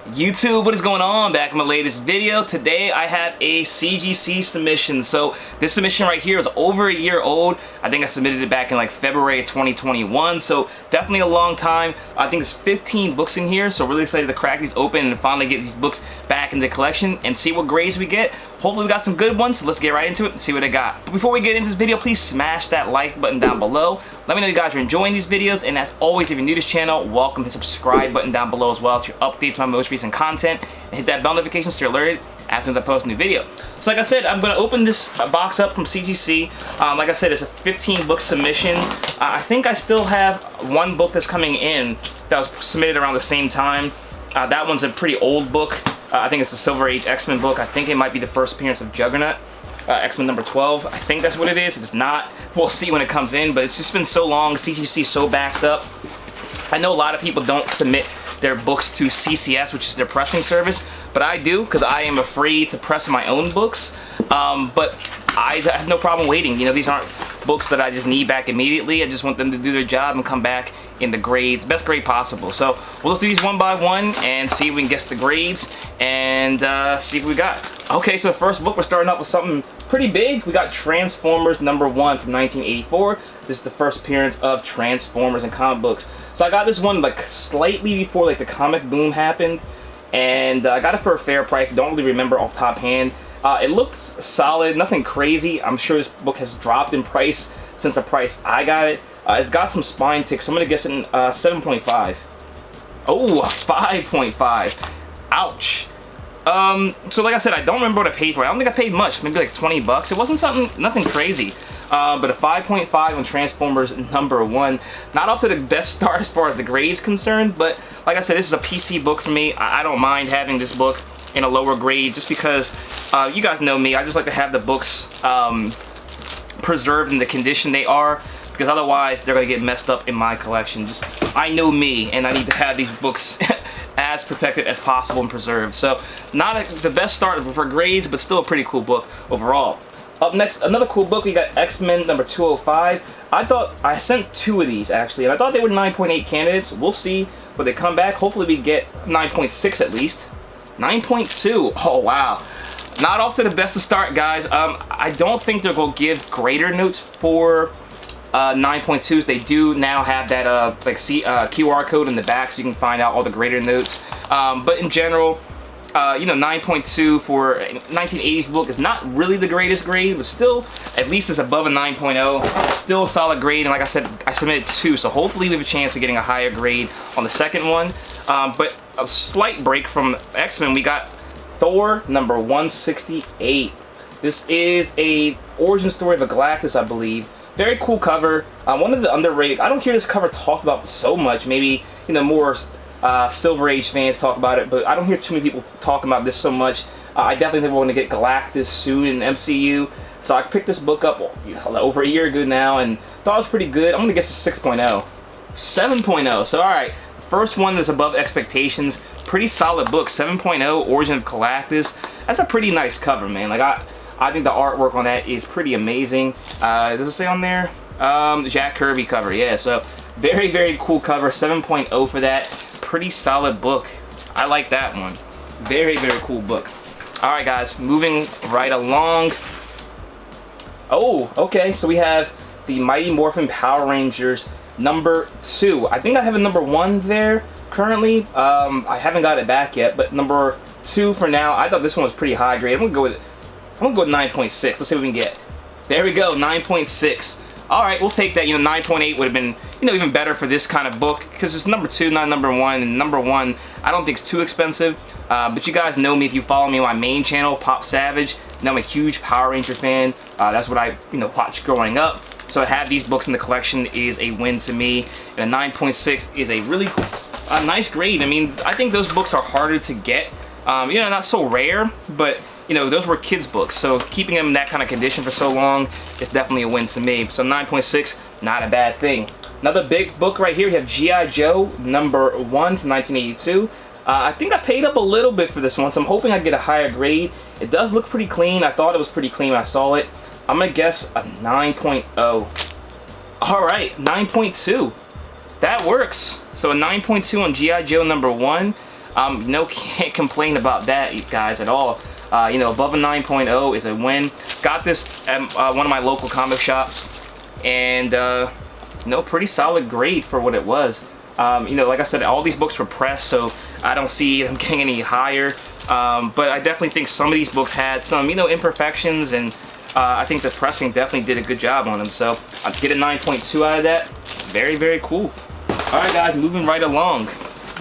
YouTube, what is going on? Back in my latest video. Today I have a CGC submission. So this submission right here is over a year old. I think I submitted it back in like February of 2021, so definitely a long time. I think there's 15 books in here, so really excited to crack these open and finally get these books back in the collection and see what grades we get. Hopefully we got some good ones, so let's get right into it and see what I got. But before we get into this video, please smash that like button down below. Let me know you guys are enjoying these videos, and as always, if you're new to this channel, welcome. Hit the subscribe button down below as well to update my most recent content, and hit that bell notification so you're alerted as soon as I post a new video. So like I said, I'm going to open this box up from CGC. Like I said, it's a 15 book submission. I think I still have one book that's coming in that was submitted around the same time. That one's a pretty old book. I think it's the Silver Age X-Men book. I think it might be the first appearance of Juggernaut. X-Men number 12. I think that's what it is. If it's not, we'll see when it comes in, but it's just been so long. CGC is so backed up. I know a lot of people don't submit their books to CCS, which is their pressing service, but I do because I am afraid to press my own books. But I have no problem waiting. You know, these aren't books that I just need back immediately. I just want them to do their job and come back in the grades, best grade possible. So we'll just do these one by one and see if we can guess the grades and see what we got. Okay, so the first book, we're starting off with something pretty big. We got Transformers number 1 from 1984. This is the first appearance of Transformers in comic books. So I got this one like slightly before like the comic boom happened, and I got it for a fair price. Don't really remember off top hand. It looks solid, nothing crazy. I'm sure this book has dropped in price since the price I got it. It's got some spine ticks, so I'm gonna guess it in 7.5. Oh, 5.5. Ouch. So like I said, I don't remember what I paid for it. I don't think I paid much, maybe like 20 bucks. It wasn't nothing crazy. But a 5.5 on Transformers number 1. Not off to the best start as far as the grades concerned, but like I said, this is a PC book for me. I don't mind having this book in a lower grade just because you guys know me. I just like to have the books preserved in the condition they are, because otherwise they're gonna get messed up in my collection. Just, I know me, and I need to have these books as protected as possible and preserved. So not the best start for grades, but still a pretty cool book overall. Up next, another cool book, we got X-Men number 205. I sent 2 of these actually, and I thought they were 9.8 candidates. We'll see when they come back. Hopefully we get 9.6 at least. 9.2, oh wow. Not off to the best to start, guys. I don't think they're gonna give grader notes for 9.2s. They do now have that QR code in the back, so you can find out all the grader notes. But in general, you know, 9.2 for a 1980s book is not really the greatest grade, but still, at least it's above a 9.0. Still a solid grade, and like I said, I submitted 2, so hopefully we have a chance of getting a higher grade on the second one. But a slight break from X-Men, we got Thor number 168. This is a origin story of a Galactus, I believe. Very cool cover. One of the underrated, I don't hear this cover talked about so much. Maybe, you know, more Silver Age fans talk about it, but I don't hear too many people talking about this so much. I definitely think we're going to get Galactus soon in MCU. So I picked this book up over a year ago now and thought it was pretty good. I'm going to guess a 6.0. 7.0. So alright, first one is above expectations. Pretty solid book. 7.0, Origin of Galactus. That's a pretty nice cover, man. Like I think the artwork on that is pretty amazing. Does it say on there? Jack Kirby cover, yeah. So very, very cool cover. 7.0 for that. Pretty solid book. I like that one. Very, very cool book. Alright guys, moving right along. Oh, okay, so we have the Mighty Morphin Power Rangers number 2. I think I have a number 1 there currently. I haven't got it back yet, but number 2 for now. I thought this one was pretty high grade. I'm gonna go with 9.6. Let's see what we can get. There we go, 9.6. Alright, we'll take that. You know, 9.8 would have been, you know, even better for this kind of book, because it's number 2, not number 1, and number 1 I don't think it's too expensive. But you guys know me if you follow me on my main channel, ThePopSavage. You know, I'm a huge Power Ranger fan. That's what I, you know, watched growing up. So to have these books in the collection is a win to me, and a 9.6 is a really nice grade. I mean, I think those books are harder to get. You know, not so rare, but you know, those were kids' books, so keeping them in that kind of condition for so long is definitely a win to me. So 9.6, not a bad thing. Another big book right here, we have G.I. Joe number 1 from 1982. I think I paid up a little bit for this one, so I'm hoping I get a higher grade. It does look pretty clean. I thought it was pretty clean when I saw it. I'm gonna guess a 9.0. Alright, 9.2. That works. So a 9.2 on G.I. Joe number 1. Can't complain about that, you guys, at all. Above a 9.0 is a win. Got this at one of my local comic shops, and pretty solid grade for what it was. Like I said, all these books were pressed, so I don't see them getting any higher. But I definitely think some of these books had some, imperfections, and I think the pressing definitely did a good job on them. So I'll get a 9.2 out of that. Very, very cool. All right, guys, moving right along.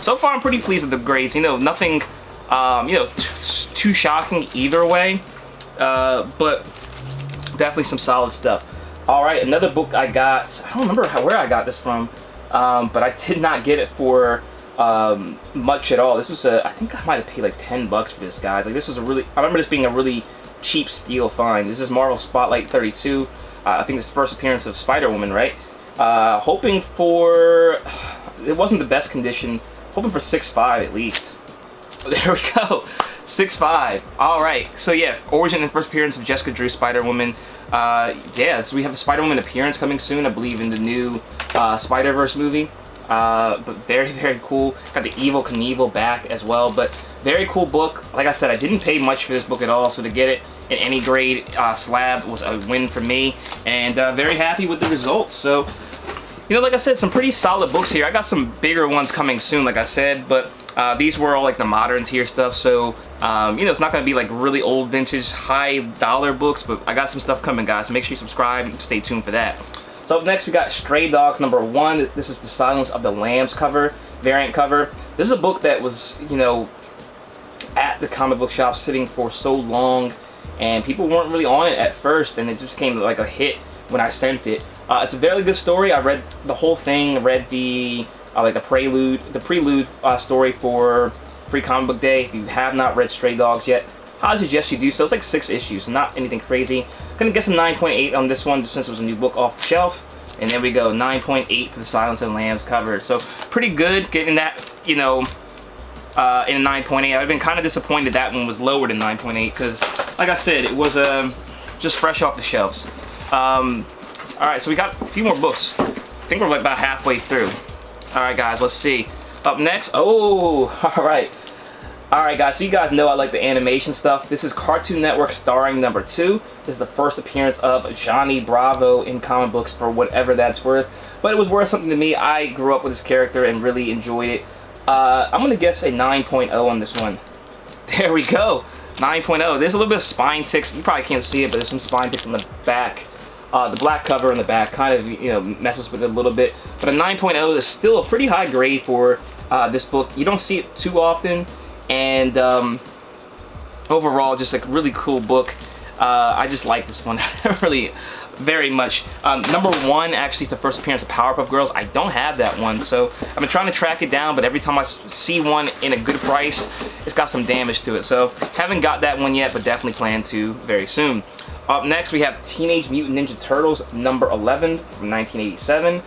So far, I'm pretty pleased with the grades. Nothing, too shocking either way, but definitely some solid stuff. All right, another book I got. I don't remember where I got this from, but I did not get it for much at all. This was I think I might have paid like 10 bucks for this, guys. Like, this was I remember this being a really cheap steal find. This is Marvel Spotlight 32. I think it's the first appearance of Spider-Woman, right? Hoping for, it wasn't the best condition. Hoping for 6.5 at least. There we go, 6.5. All right, so yeah, origin and first appearance of Jessica Drew Spider-Woman. So we have a Spider-Woman appearance coming soon, I believe, in the new Spider-Verse movie. But very, very cool. Got the Evil Knievel back as well, but very cool book. Like I said, I didn't pay much for this book at all, so to get it in any grade slab was a win for me, and very happy with the results. So, like I said, some pretty solid books here. I got some bigger ones coming soon, like I said, but these were all like the modern tier stuff, so it's not going to be like really old vintage high dollar books, but I got some stuff coming, guys, so make sure you subscribe and stay tuned for that. So up next we got Stray Dogs #1. This is the Silence of the Lambs cover, variant cover. This is a book that was, at the comic book shop sitting for so long, and people weren't really on it at first, and it just came like a hit when I sent it. It's a very good story. I read the whole thing, read the the prelude story for Free Comic Book Day. If you have not read Stray Dogs yet, I suggest you do so. It's like 6 issues, so not anything crazy. Gonna guess a 9.8 on this one, just since it was a new book off the shelf. And there we go, 9.8 for the Silence of the Lambs cover. So pretty good getting that, in a 9.8. I've been kind of disappointed that one was lower than 9.8, because, like I said, it was just fresh off the shelves. Alright, so we got a few more books. I think we're like about halfway through. Alright, guys, let's see. Up next, alright, guys, so you guys know I like the animation stuff. This is Cartoon Network starring #2. This is the first appearance of Johnny Bravo in comic books, for whatever that's worth. But it was worth something to me. I grew up with this character and really enjoyed it. I'm going to guess a 9.0 on this one. There we go, 9.0. There's a little bit of spine ticks. You probably can't see it, but there's some spine ticks on the back. The black cover on the back kind of, messes with it a little bit. But a 9.0 is still a pretty high grade for this book. You don't see it too often. And overall, just a really cool book. I just like this one really very much. #1 actually is the first appearance of Powerpuff Girls. I don't have that one, so I've been trying to track it down, but every time I see one in a good price, it's got some damage to it. So haven't got that one yet, but definitely plan to very soon. Up next we have Teenage Mutant Ninja Turtles #11 from 1987.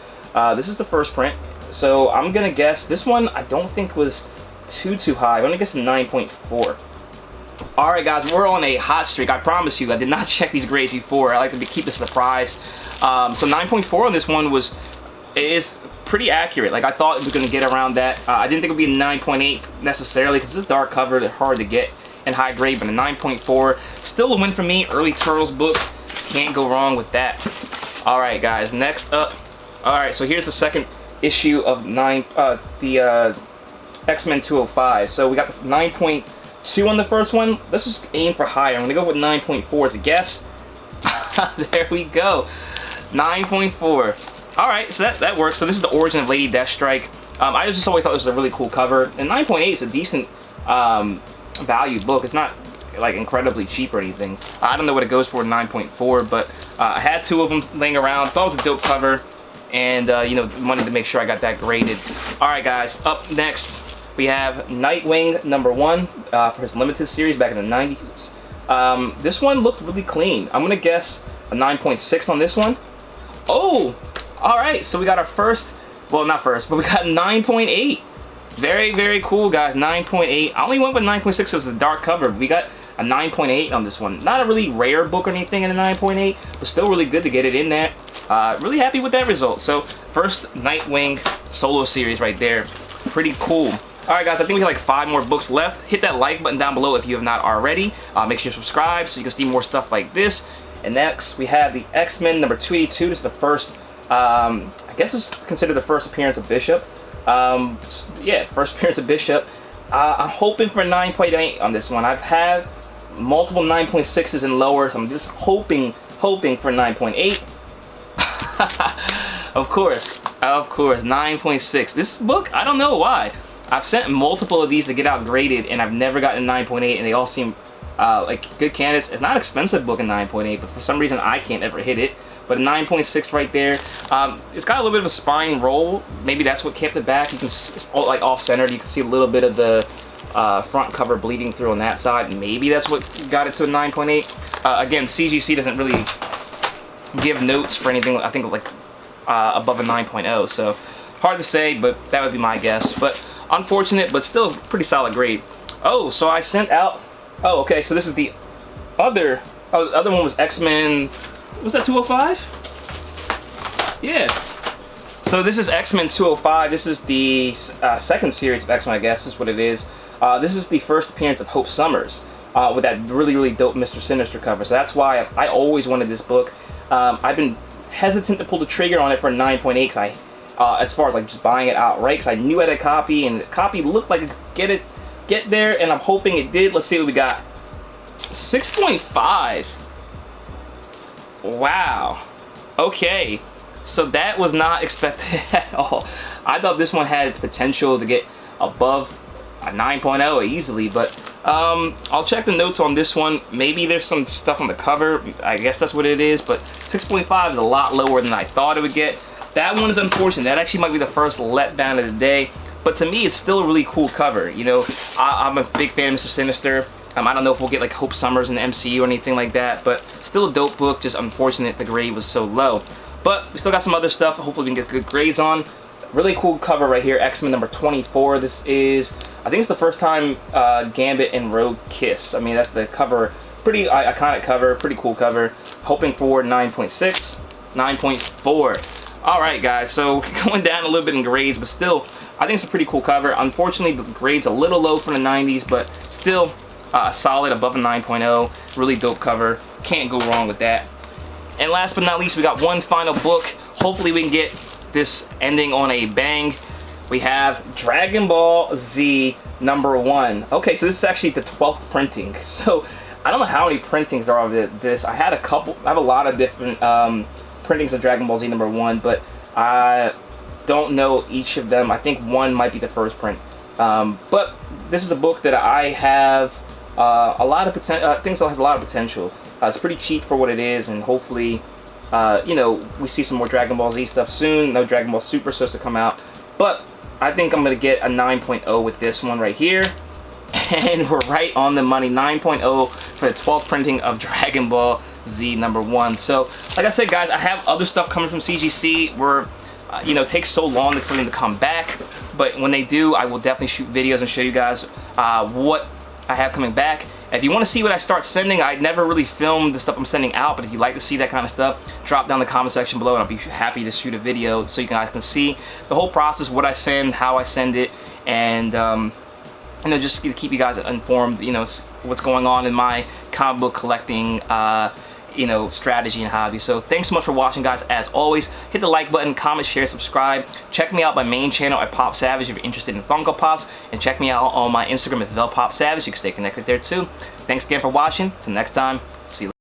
This is the first print, so I'm gonna guess this one I don't think was too high. I'm gonna guess a 9.4. Alright, guys, we're on a hot streak. I promise you, I did not check these grades before. I like to keep it a surprise. So 9.4 on this one is pretty accurate. Like, I thought it was gonna get around that. I didn't think it would be a 9.8 necessarily, because it's a dark cover. It's hard to get in high grade, but a 9.4 still a win for me. Early Turtles book, can't go wrong with that. Alright, guys, next up. Alright, so here's the second issue of the X-Men 205. So we got the 9.2 on the first one. Let's just aim for higher. I'm gonna go with 9.4 as a guess. There we go, 9.4. Alright, so that works. So this is the origin of Lady Deathstrike. I just always thought this was a really cool cover, and 9.8 is a decent value book. It's not like incredibly cheap or anything. I don't know what it goes for 9.4, but I had 2 of them laying around. Thought it was a dope cover, and wanted to make sure I got that graded. Alright, guys, up next we have Nightwing #1 for his limited series back in the 90s. This one looked really clean. I'm gonna guess a 9.6 on this one. Oh, alright, so we got our first, well, not first, but we got 9.8. Very, very cool, guys. 9.8. I only went with 9.6 as the dark cover. We got a 9.8 on this one. Not a really rare book or anything in a 9.8, but still really good to get it in there. Really happy with that result. So first Nightwing solo series right there. Pretty cool. Alright guys, I think we have like 5 more books left. Hit that like button down below if you have not already. Make sure you subscribe so you can see more stuff like this. And next we have the X-Men number 282. This is the first, I guess it's considered the first appearance of Bishop. Yeah, first appearance of Bishop. I'm hoping for 9.8 on this one. I've had multiple 9.6s and lower, so I'm just hoping for 9.8. Of course, 9.6. This book, I don't know why. I've sent multiple of these to get out graded, and I've never gotten a 9.8, and they all seem like good candidates. It's not an expensive book in 9.8, but for some reason I can't ever hit it. But a 9.6 right there. It's got a little bit of a spine roll. Maybe that's what kept it back. You can, it's all, like off-centered. You can see a little bit of the front cover bleeding through on that side. Maybe that's what got it to a 9.8. Again, CGC doesn't really give notes for anything. I think like above a 9.0. So hard to say, but that would be my guess. But unfortunate, but still pretty solid grade. Oh, so I sent out. Oh, okay. So this is the other. Oh, the other one was X-Men. Was that 205? Yeah. So this is X-Men 205. This is the second series of X-Men, I guess is what it is. This is the first appearance of Hope Summers with that really dope Mr. Sinister cover. So that's why I always wanted this book. I've been hesitant to pull the trigger on it for 9.8 because as far as like just buying it outright, because I knew I had a copy and the copy looked like it could get there, and I'm hoping it did. Let's see what we got. 6.5. Wow. Okay. So that was not expected at all. I thought this one had potential to get above a 9.0 easily, but I'll check the notes on this one. Maybe there's some stuff on the cover. I guess that's what it is, but 6.5 is a lot lower than I thought it would get. That one is unfortunate. That actually might be the first letdown of the day, but to me it's still a really cool cover. You know, I'm a big fan of Mr. Sinister. I don't know if we'll get like Hope Summers in the MCU or anything like that, but still a dope book. Just unfortunate the grade was so low. But we still got some other stuff. Hopefully we can get good grades on. Really cool cover right here, X-Men number 24. This is, I think it's the first time Gambit and Rogue kiss. I mean, that's the cover. Pretty iconic cover, pretty cool cover. Hoping for 9.6, 9.4. All right, guys, so going down a little bit in grades, but still, I think it's a pretty cool cover. Unfortunately, the grade's a little low for the 90s, but still, solid, above a 9.0. Really dope cover. Can't go wrong with that. And last but not least, we got one final book. Hopefully we can get this ending on a bang. We have Dragon Ball Z #1. Okay, so this is actually the 12th printing. So I don't know how many printings there are of this. I have a lot of different printings of Dragon Ball Z #1, but I don't know each of them. I think one might be the first print. But this is a book that I have a lot of potential. Thinks it has a lot of potential. It's pretty cheap for what it is, and hopefully, you know, we see some more Dragon Ball Z stuff soon. No Dragon Ball Super supposed to come out, but I think I'm gonna get a 9.0 with this one right here, and we're right on the money. 9.0 for the 12th printing of Dragon Ball Z #1. So, like I said, guys, I have other stuff coming from CGC where you know, it takes so long for them to come back, but when they do, I will definitely shoot videos and show you guys what I have coming back. If you want to see what I start sending, I never really film the stuff I'm sending out, but if you like to see that kind of stuff, drop down in the comment section below and I'll be happy to shoot a video so you guys can see the whole process, what I send, how I send it, and you know, just to keep you guys informed, you know, what's going on in my comic book collecting you know, strategy and hobby. So thanks so much for watching, guys. As always, hit the like button, comment, share, subscribe. Check me out my main channel at ThePopSavage if you're interested in Funko Pops, and check me out on my Instagram at ThePopSavage. You can stay connected there too. Thanks again for watching. Till next time, see you later.